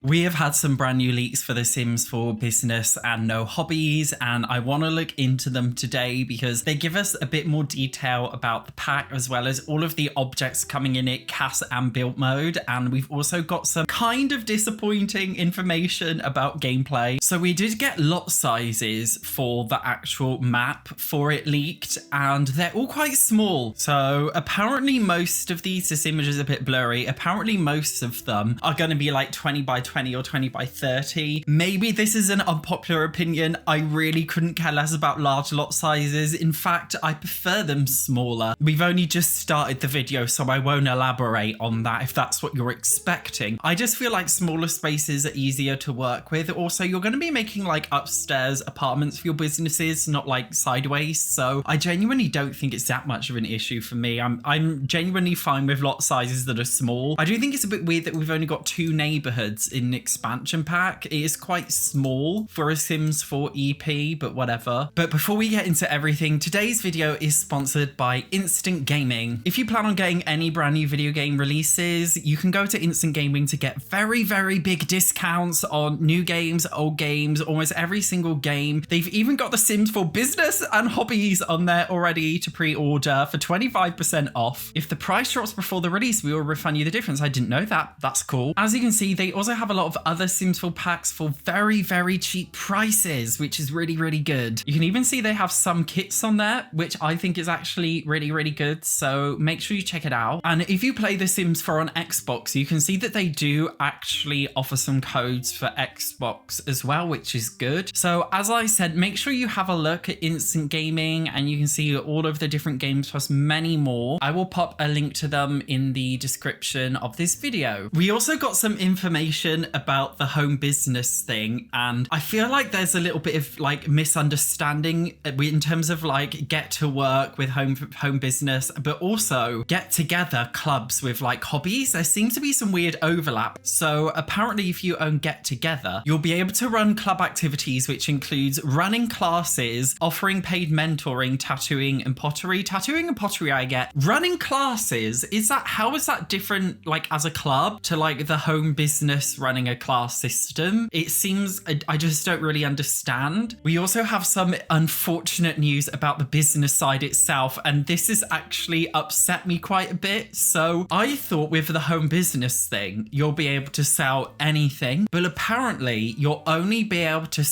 We have had some brand new leaks for The Sims for Business and No Hobbies, and I want to look into them today because they give us a bit more detail about the pack as well as all of the objects coming in it, cast and build mode. And we've also got some kind of disappointing information about gameplay. So we did get lot sizes for the actual map for it leaked, and they're all quite small. So apparently most of these, this image is a bit blurry, apparently most of them are going to be like 20 by 20 or 20 by 30. Maybe this is an unpopular opinion. I really couldn't care less about large lot sizes. In fact, I prefer them smaller. We've only just started the video, so I won't elaborate on that if that's what you're expecting. I just feel like smaller spaces are easier to work with. Also, you're going to be making like upstairs apartments for your businesses, not like sideways. So I genuinely don't think it's that much of an issue for me. I'm genuinely fine with lot sizes that are small. I do think it's a bit weird that we've only got 2 neighborhoods in an expansion pack. It is quite small for a Sims 4 EP, but whatever. But before we get into everything, today's video is sponsored by Instant Gaming. If you plan on getting any brand new video game releases, you can go to Instant Gaming to get very, very big discounts on new games, old games, almost every single game. They've even got The Sims for Business and Hobbies on there already to pre-order for 25% off. If the price drops before the release, we will refund you the difference. I didn't know that. That's cool. As you can see, they also have a lot of other Sims 4 packs for very, very cheap prices, which is really, really good. You can even see they have some kits on there, which I think is actually really, really good. So make sure you check it out. And if you play The Sims 4 on Xbox, you can see that they do actually offer some codes for Xbox as well, which is good. So as I said, make sure you have a look at Instant Gaming and you can see all of the different games plus many more. I will pop a link to them in the description of this video. We also got some information about the home business thing, and I feel like there's a little bit of like misunderstanding in terms of like get to work with home business, but also get together clubs with like hobbies. There seems to be some weird overlap. So apparently if you own Get Together, you'll be able to run club activities, which includes running classes, offering paid mentoring, tattooing and pottery. Tattooing and pottery I get. Running classes, how is that different like as a club to like the home business running a class system? It seems I just don't really understand. We also have some unfortunate news about the business side itself, and this has actually upset me quite a bit. So I thought with the home business thing, you'll be able to sell anything, but apparently you'll only be able to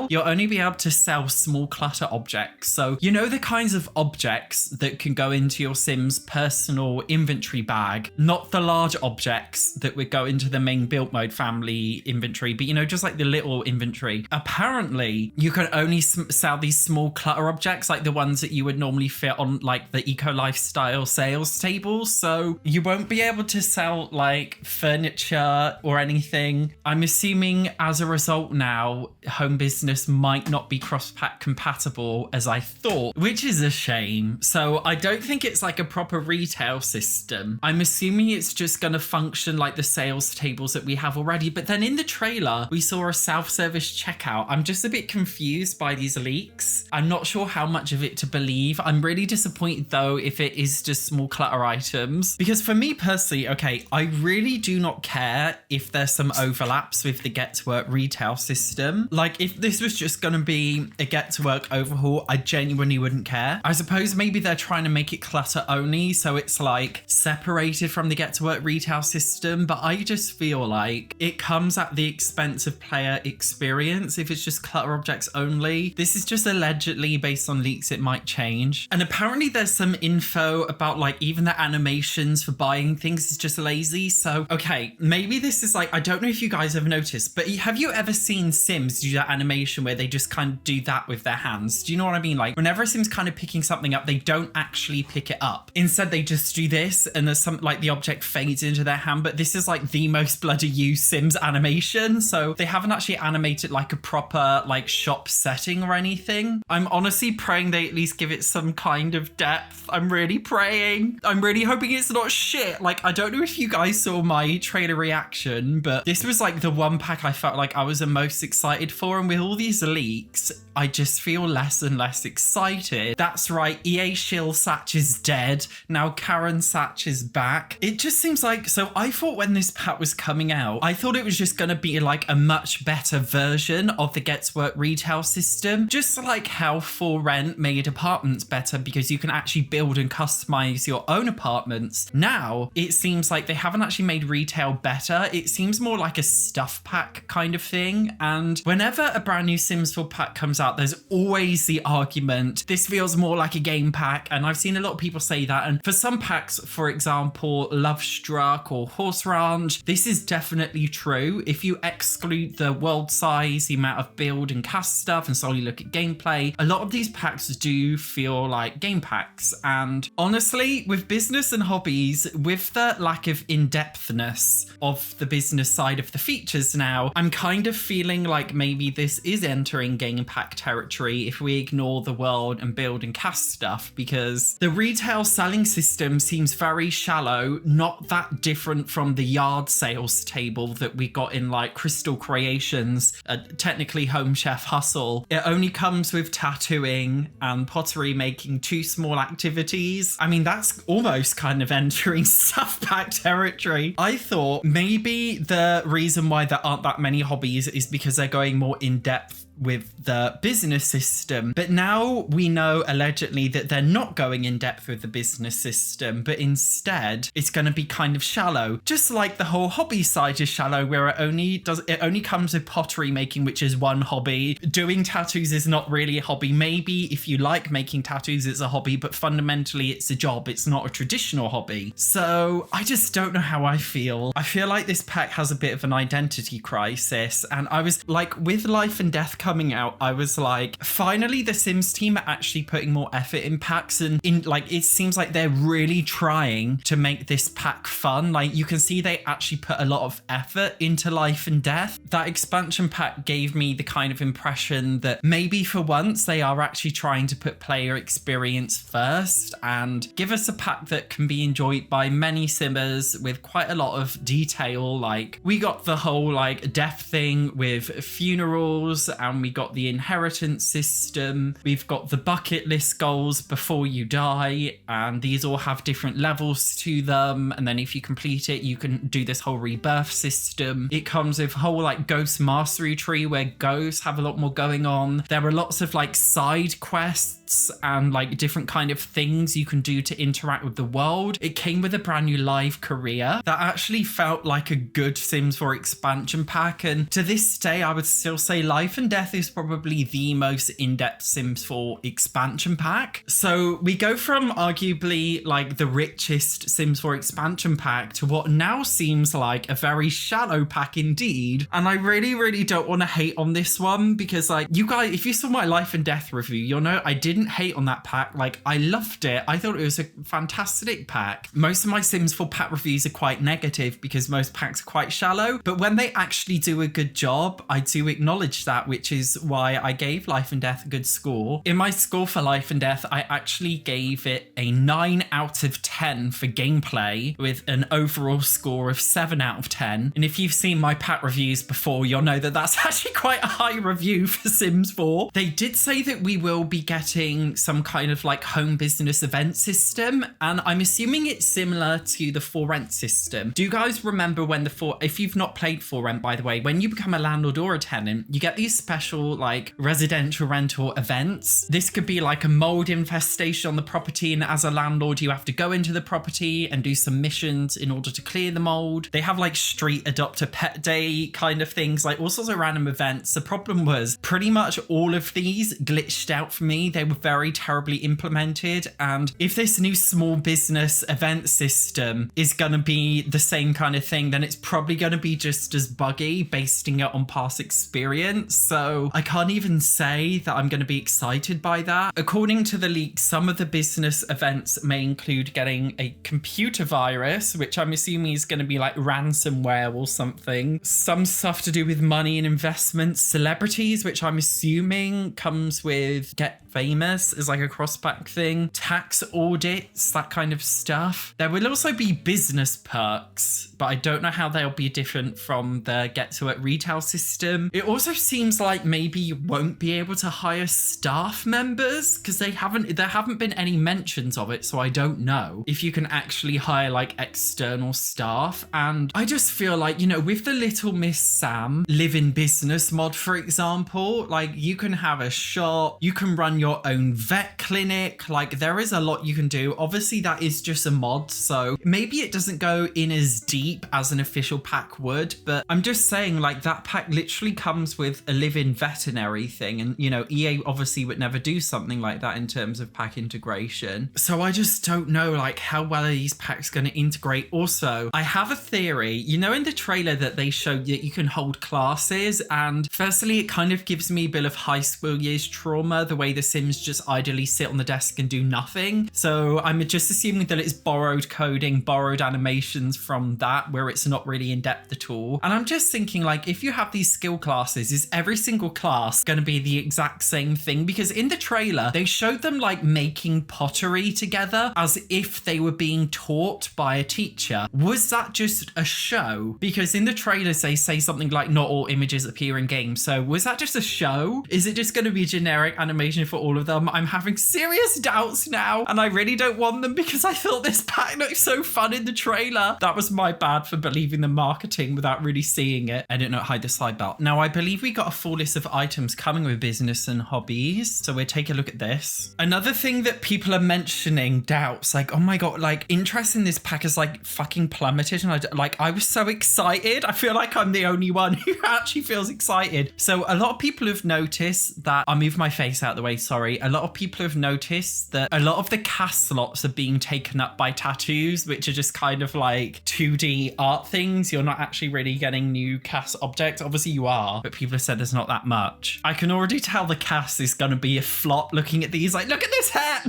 you'll only be able to sell small clutter objects. So you know the kinds of objects that can go into your Sims personal inventory bag, not the large objects that would go into the main build mode family inventory, but you know, just like the little inventory. Apparently you can only sell these small clutter objects, like the ones that you would normally fit on like the eco lifestyle sales tables. So you won't be able to sell like furniture or anything. I'm assuming as a result now, home business might not be cross-pack compatible as I thought, which is a shame. So I don't think it's like a proper retail system. I'm assuming it's just going to function like the sales tables that we have already. But then in the trailer, we saw a self-service checkout. I'm just a bit confused by these leaks. I'm not sure how much of it to believe. I'm really disappointed though if it is just small clutter items, because for me personally, okay, I really do not care if there's some overlaps with the Get to Work retail system. Like if this was just going to be a Get to Work overhaul, I genuinely wouldn't care. I suppose maybe they're trying to make it clutter only, so it's like separated from the Get to Work retail system, but I just feel like it comes at the expense of player experience if it's just clutter objects only. This is just allegedly based on leaks. It might change. And apparently there's some info about like even the animations for buying things is just lazy. So okay, maybe this is like, I don't know if you guys have noticed, but have you ever seen Sims do that animation where they just kind of do that with their hands? Do you know what I mean? Like whenever a Sim's kind of picking something up, they don't actually pick it up. Instead they just do this and there's some like the object fades into their hand. But this is like the most bloody used Sims animation, so they haven't actually animated like a proper like shop setting or anything. I'm honestly praying they at least give it some kind of depth. I'm really praying. I'm really hoping it's not shit. Like I don't know if you guys saw my trailer reaction, but this was like the one pack I felt like I was the most excited for, and with all these leaks I just feel less and less excited. That's right, EA shill Satch is dead. Now Karen Satch is back. It just seems like, so I thought when this pack was coming coming out, I thought it was just going to be like a much better version of the Get to Work retail system, just like how For Rent made apartments better because you can actually build and customize your own apartments. Now it seems like they haven't actually made retail better. It seems more like a stuff pack kind of thing. And whenever a brand new Sims 4 pack comes out, there's always the argument, this feels more like a game pack. And I've seen a lot of people say that. And for some packs, for example, Love Struck or Horse Ranch, this is definitely true. If you exclude the world size, the amount of build and cast stuff, and solely look at gameplay, a lot of these packs do feel like game packs. And honestly, with business and hobbies, with the lack of in-depthness of the business side of the features now, I'm kind of feeling like maybe this is entering game pack territory if we ignore the world and build and cast stuff, because the retail selling system seems very shallow, not that different from the yard sales table that we got in like Crystal Creations, technically Home Chef Hustle. It only comes with tattooing and pottery making, two small activities. I mean, that's almost kind of entering stuff pack territory. I thought maybe the reason why there aren't that many hobbies is because they're going more in depth with the business system. But now we know allegedly that they're not going in depth with the business system, but instead it's going to be kind of shallow, just like the whole hobby side is shallow, where it only comes with pottery making, which is one hobby. Doing tattoos is not really a hobby. Maybe if you like making tattoos, it's a hobby, but fundamentally it's a job. It's not a traditional hobby. So I just don't know how I feel. I feel like this pack has a bit of an identity crisis. And I was like, with Life and Death coming out, I was like, finally the Sims team are actually putting more effort in packs, and in like, it seems like they're really trying to make this pack fun. Like, you can see they actually put a lot of effort into Life and Death. That expansion pack gave me the kind of impression that maybe for once they are actually trying to put player experience first and give us a pack that can be enjoyed by many simmers with quite a lot of detail. Like, we got the whole like death thing with funerals, and we got the inheritance system. We've got the bucket list goals before you die, and these all have different levels to them. And then if you complete it, you can do this whole rebirth system. It comes with whole like ghost mastery tree where ghosts have a lot more going on. There are lots of like side quests and like different kind of things you can do to interact with the world. It came with a brand new live career that actually felt like a good Sims 4 expansion pack. And to this day, I would still say Life and Death is probably the most in-depth Sims 4 expansion pack. So we go from arguably like the richest Sims 4 expansion pack to what now seems like a very shallow pack indeed. And I really don't want to hate on this one, because like, you guys, if you saw my Life and Death review, you'll know I didn't hate on that pack. Like, I loved it. I thought it was a fantastic pack. Most of my Sims 4 pack reviews are quite negative because most packs are quite shallow, but when they actually do a good job, I do acknowledge that, which is why I gave Life and Death a good score. In my score for Life and Death, I actually gave it a 9 out of 10 for gameplay, with an overall score of 7 out of 10. And if you've seen my pack reviews before, you'll know that that's actually quite a high review for Sims 4. They did say that we will be getting some kind of like home business event system, and I'm assuming it's similar to the For Rent system. Do you guys remember when if you've not played For Rent, by the way, when you become a landlord or a tenant, you get these special like residential rental events. This could be like a mold infestation on the property, and as a landlord you have to go into the property and do some missions in order to clear the mold. They have like street adopt a pet day kind of things, like all sorts of random events. The problem was pretty much all of these glitched out for me. They were very terribly implemented, and if this new small business event system is going to be the same kind of thing, then it's probably going to be just as buggy, basing it on past experience. So I can't even say that I'm going to be excited by that. According to the leak, some of the business events may include getting a computer virus, which I'm assuming is going to be like ransomware or something. Some stuff to do with money and investments, celebrities, which I'm assuming comes with Get Famous is like a cross-pack thing, tax audits, that kind of stuff. There will also be business perks, but I don't know how they'll be different from the Get to Work retail system. It also seems like like maybe you won't be able to hire staff members because there haven't been any mentions of it, so I don't know if you can actually hire like external staff. And I just feel like, you know, with the Little Miss Sam live in business mod, for example, like you can have a shop, you can run your own vet clinic, like there is a lot you can do. Obviously that is just a mod, so maybe it doesn't go in as deep as an official pack would, but I'm just saying like that pack literally comes with a live-in veterinary thing, and you know, EA obviously would never do something like that in terms of pack integration. So I just don't know like how well are these packs going to integrate. Also, I have a theory, you know, in the trailer that they showed that you can hold classes, and firstly it kind of gives me a bit of high school years trauma, the way the Sims just idly sit on the desk and do nothing. So I'm just assuming that it's borrowed coding, borrowed animations from that, where it's not really in depth at all. And I'm just thinking like, if you have these skill classes, is every single class going to be the exact same thing? Because in the trailer they showed them like making pottery together as if they were being taught by a teacher. Was that just a show? Because in the trailers they say something like not all images appear in game. So was that just a show? Is it just going to be generic animation for all of them? I'm having serious doubts now, and I really don't want them because I thought this pack looked so fun in the trailer. That was my bad for believing the marketing without really seeing it. I did not hide the side belt. Now I believe we got a full list of items coming with business and hobbies, so we'll take a look at this. Another thing that people are mentioning, doubts, like, oh my god, like interest in this pack is like fucking plummeted, and I was so excited. I feel like I'm the only one who actually feels excited. So a lot of people have noticed that, I'll move my face out the way, sorry. A lot of people have noticed that a lot of the cast slots are being taken up by tattoos, which are just kind of like 2D art things. You're not actually really getting new cast objects. Obviously you are, but people have said there's not that much. I can already tell the cast is going to be a flop looking at these. Like, look at this hair.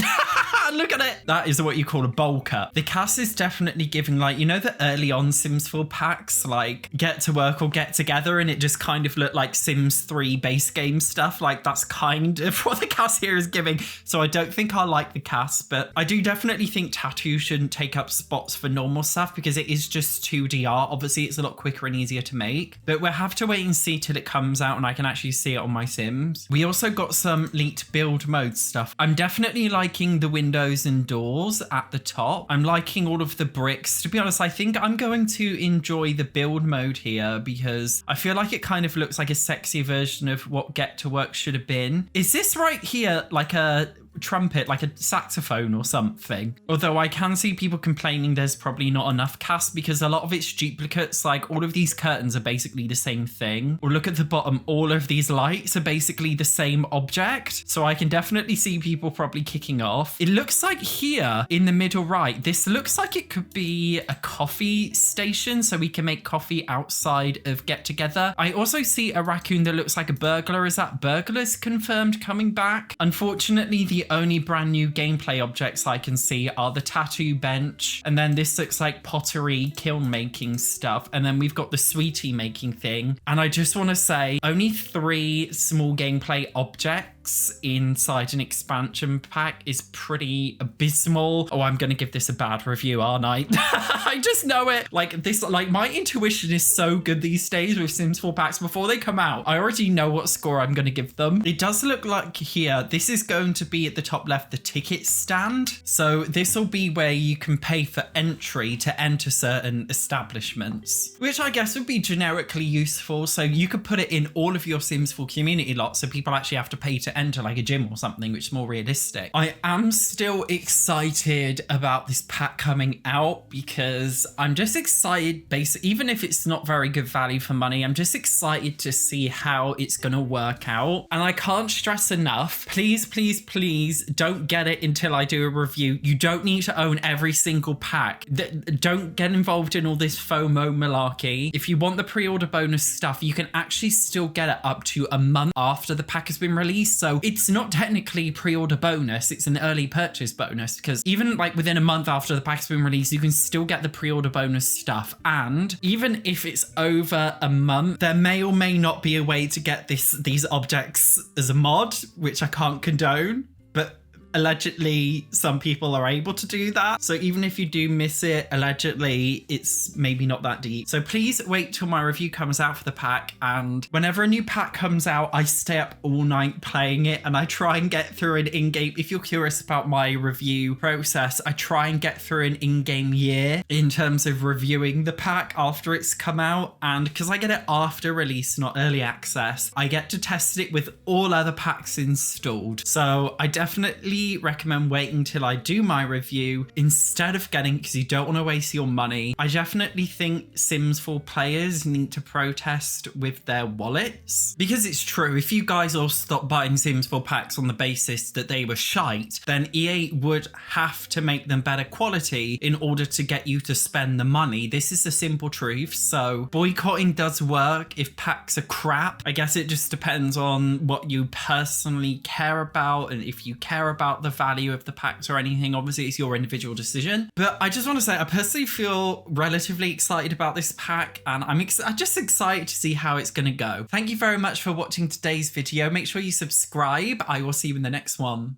Look at it. That is what you call a bowl cut. The cast is definitely giving, like, you know, the early on Sims 4 packs, like Get to Work or Get Together, and it just kind of looked like Sims 3 base game stuff. Like that's kind of what the cast here is giving. So I don't think I like the cast, but I do definitely think tattoo shouldn't take up spots for normal stuff because it is just 2D art. Obviously it's a lot quicker and easier to make, but we'll have to wait and see till it comes out and I can actually see it on my Sims. We also got some leaked build mode stuff. I'm definitely liking the windows and doors at the top. I'm liking all of the bricks. To be honest, I think I'm going to enjoy the build mode here because I feel like it kind of looks like a sexy version of what Get to Work should have been. Is this right here like a trumpet, like a saxophone or something? Although I can see people complaining there's probably not enough cast because a lot of it's duplicates. Like all of these curtains are basically the same thing. Or look at the bottom, all of these lights are basically the same object. So I can definitely see people probably kicking off. It looks like here in the middle right, this looks like it could be a coffee station, so we can make coffee outside of Get Together. I also see a raccoon that looks like a burglar. Is that burglars confirmed coming back? Unfortunately, the only brand new gameplay objects I can see are the tattoo bench, and then this looks like pottery, kiln making stuff, and then we've got the sweetie making thing. And I just want to say only 3 small gameplay objects inside an expansion pack is pretty abysmal. Oh, I'm gonna give this a bad review, aren't I? I just know it. Like this, like my intuition is so good these days with Sims 4 packs. Before they come out, I already know what score I'm gonna give them. It does look like here, this is going to be at the top left, the ticket stand. So this will be where you can pay for entry to enter certain establishments, which I guess would be generically useful. So you could put it in all of your Sims 4 community lots, so people actually have to pay to enter, like a gym or something, which is more realistic. I am still excited about this pack coming out because I'm just excited, basically, even if it's not very good value for money, I'm just excited to see how it's gonna work out. And I can't stress enough, please, please, please don't get it until I do a review. You don't need to own every single pack. Don't get involved in all this FOMO malarkey. If you want the pre-order bonus stuff, you can actually still get it up to a month after the pack has been released. So it's not technically pre-order bonus, it's an early purchase bonus, because even like within a month after the pack's been released, you can still get the pre-order bonus stuff. And even if it's over a month, there may or may not be a way to get these objects as a mod, which I can't condone. But allegedly some people are able to do that. So even if you do miss it, allegedly, it's maybe not that deep. So please wait till my review comes out for the pack. And whenever a new pack comes out, I stay up all night playing it and I try and get through an in-game. If you're curious about my review process, I try and get through an in-game year in terms of reviewing the pack after it's come out. And because I get it after release, not early access, I get to test it with all other packs installed. So I definitely recommend waiting till I do my review instead of getting, because you don't want to waste your money. I definitely think Sims 4 players need to protest with their wallets, because it's true, if you guys all stopped buying Sims 4 packs on the basis that they were shite, then EA would have to make them better quality in order to get you to spend the money. This is the simple truth. So boycotting does work if packs are crap. I guess it just depends on what you personally care about, and if you care about the value of the packs or anything. Obviously it's your individual decision, but I just want to say I personally feel relatively excited about this pack, and I'm just excited to see how it's going to go. Thank you very much for watching today's video. Make sure you subscribe. I will see you in the next one.